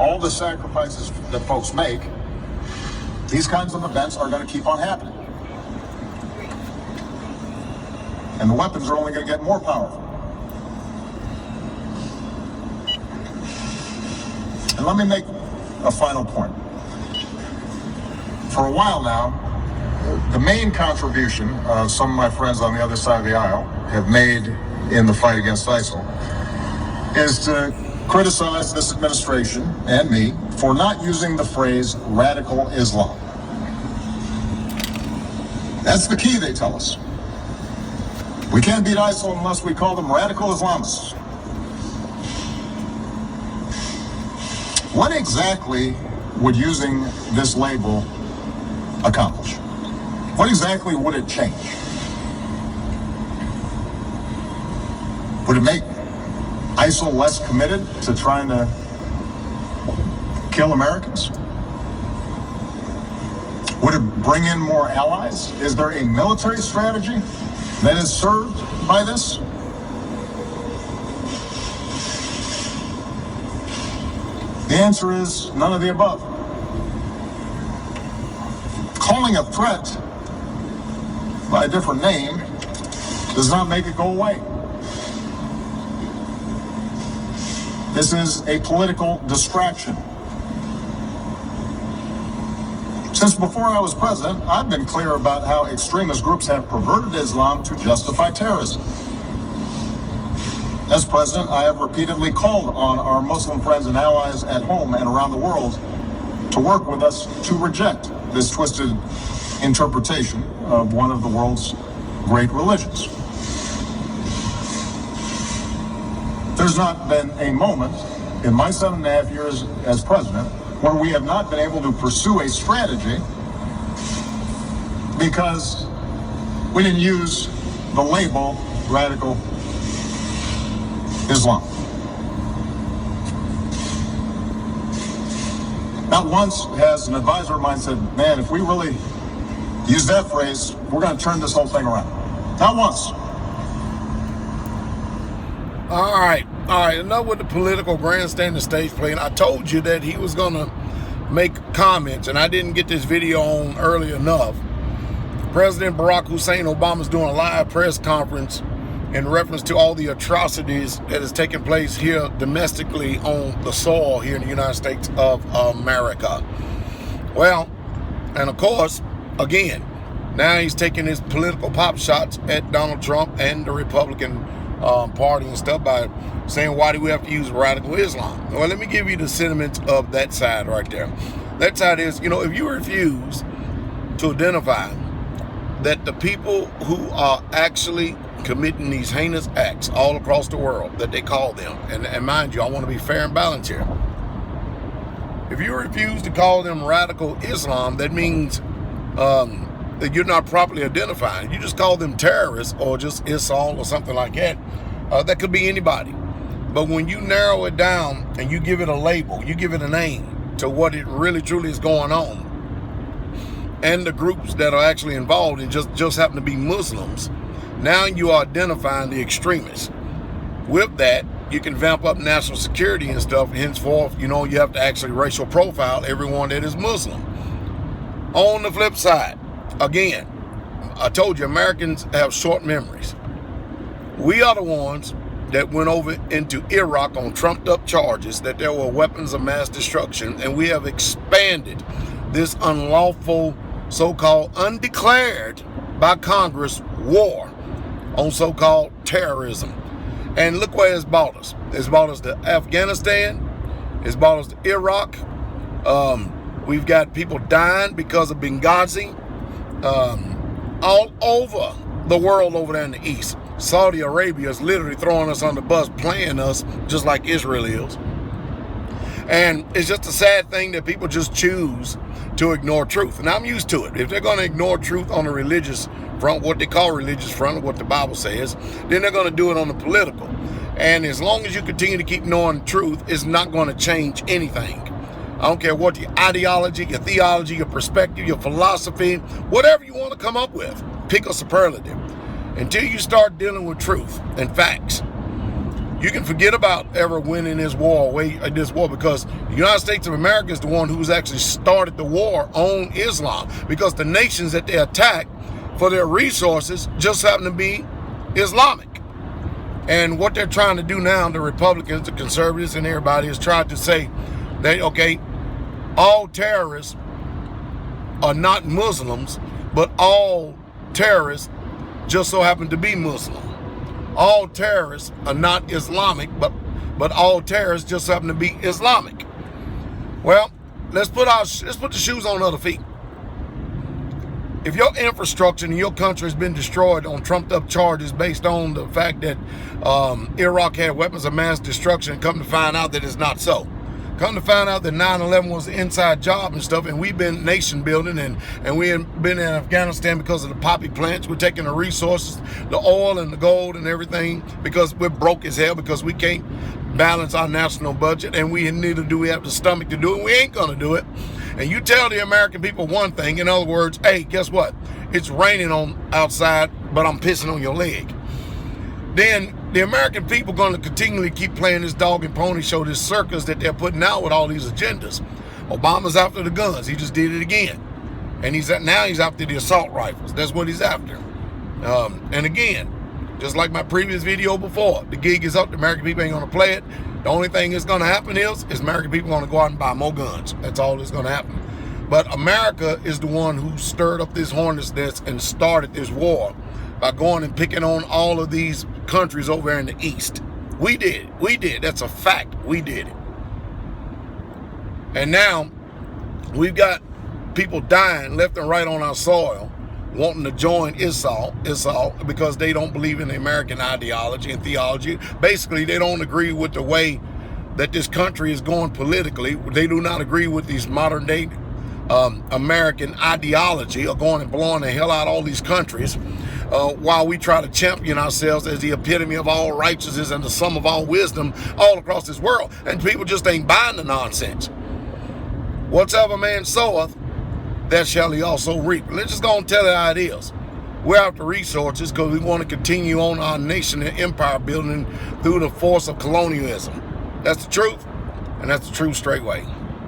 all the sacrifices that folks make, these kinds of events are going to keep on happening. And the weapons are only going to get more powerful. And let me make a final point. For a while now, the main contribution some of my friends on the other side of the aisle have made in the fight against ISIL is to criticize this administration and me for not using the phrase radical Islam. That's the key, they tell us. We can't beat ISIL unless we call them radical Islamists. What exactly would using this label accomplish? What exactly would it change? Would it make ISIL less committed to trying to kill Americans? Would it bring in more allies? Is there a military strategy that is served by this? The answer is none of the above. Calling a threat by a different name does not make it go away. This is a political distraction. Since before I was president, I've been clear about how extremist groups have perverted Islam to justify terrorism. As president, I have repeatedly called on our Muslim friends and allies at home and around the world to work with us to reject this twisted interpretation of one of the world's great religions. There's not been a moment in my 7.5 years as president where we have not been able to pursue a strategy because we didn't use the label radical Islam. Not once has an advisor of mine said, man, if we really use that phrase, we're going to turn this whole thing around. Not once. All right. Enough with the political grandstanding stage play. And I told you that he was going to make comments, and I didn't get this video on early enough. President Barack Hussein Obama is doing a live press conference in reference to all the atrocities that is taking place here domestically on the soil here in the United States of America. Well, and of course, again, now he's taking his political pop shots at Donald Trump and the Republican Party and stuff by saying, why do we have to use radical Islam? Well, let me give you the sentiments of that side right there. That side is, if you refuse to identify that the people who are actually committing these heinous acts all across the world, that they call them, and mind you, I want to be fair and balanced here. If you refuse to call them radical Islam, that means that you're not properly identifying. You just call them terrorists or just ISIL or something like that. That could be anybody. But when you narrow it down and you give it a label, you give it a name to what it really truly is going on, and the groups that are actually involved and just happen to be Muslims, now you are identifying the extremists. With that, you can vamp up national security and stuff. Henceforth, you have to actually racial profile everyone that is Muslim. On the flip side, again, I told you, Americans have short memories. We are the ones that went over into Iraq on trumped up charges that there were weapons of mass destruction, and we have expanded this unlawful, so-called undeclared by Congress war on so-called terrorism. And look where it's brought us. It's brought us to Afghanistan. It's brought us to Iraq. We've got people dying because of Benghazi. All over the world over there in the east. Saudi Arabia is literally throwing us on the bus, playing us just like Israel is. And it's just a sad thing that people just choose to ignore truth. And I'm used to it. If they're going to ignore truth on the religious front, what they call religious front, or what the Bible says, then they're going to do it on the political. And as long as you continue to keep knowing truth, it's not going to change anything. I don't care what your ideology, your theology, your perspective, your philosophy, whatever you want to come up with, pick a superlative. Until you start dealing with truth and facts, You can forget about ever winning this war, because the United States of America is the one who's actually started the war on Islam, because the nations that they attack for their resources just happen to be Islamic. And what they're trying to do now, the Republicans, the conservatives, and everybody is trying to say that, okay, all terrorists are not Muslims, but all terrorists just so happen to be Muslim. All terrorists are not Islamic, but all terrorists just happen to be Islamic. Well, let's put the shoes on other feet. If your infrastructure in your country has been destroyed on trumped up charges based on the fact that Iraq had weapons of mass destruction, come to find out that it's not so. Come to find out that 9/11 was an inside job and stuff, and we've been nation building, and we've been in Afghanistan because of the poppy plants. We're taking the resources, the oil and the gold and everything, because we're broke as hell, because we can't balance our national budget, and neither do we have the stomach to do it. We ain't gonna do it. And you tell the American people one thing, in other words, hey, guess what? It's raining on outside, but I'm pissing on your leg. Then the American people going to continually keep playing this dog and pony show, this circus that they're putting out with all these agendas. Obama's after the guns. He just did it again. And now he's after the assault rifles. That's what he's after. And again, just like my previous video before, the gig is up. The American people ain't going to play it. The only thing that's going to happen is American people going to go out and buy more guns. That's all that's going to happen. But America is the one who stirred up this hornet's nest and started this war by going and picking on all of these countries over in the East. We did. That's a fact. We did it. And now we've got people dying left and right on our soil, wanting to join ISIL because they don't believe in the American ideology and theology. Basically, they don't agree with the way that this country is going politically. They do not agree with these modern day American ideology of going and blowing the hell out of all these countries, while we try to champion ourselves as the epitome of all righteousness and the sum of all wisdom all across this world. And people just ain't buying the nonsense. Whatsoever man soweth, that shall he also reap. Let's just go and tell it how it is. We're after resources because we want to continue on our nation and empire building through the force of colonialism. That's the truth, and that's the true straight way.